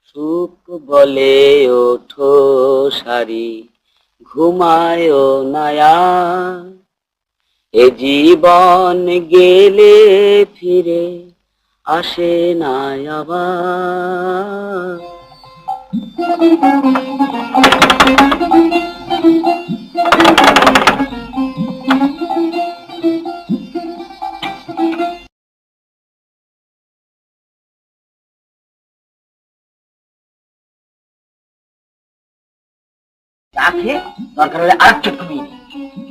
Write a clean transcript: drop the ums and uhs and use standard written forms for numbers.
সুখ বলে ওঠো সারি, ঘুমায় নায়া, এ জীবন গেলে ফিরে আসে না আবার। রাখে দরকার হলে আর একটু কমিয়ে দিই।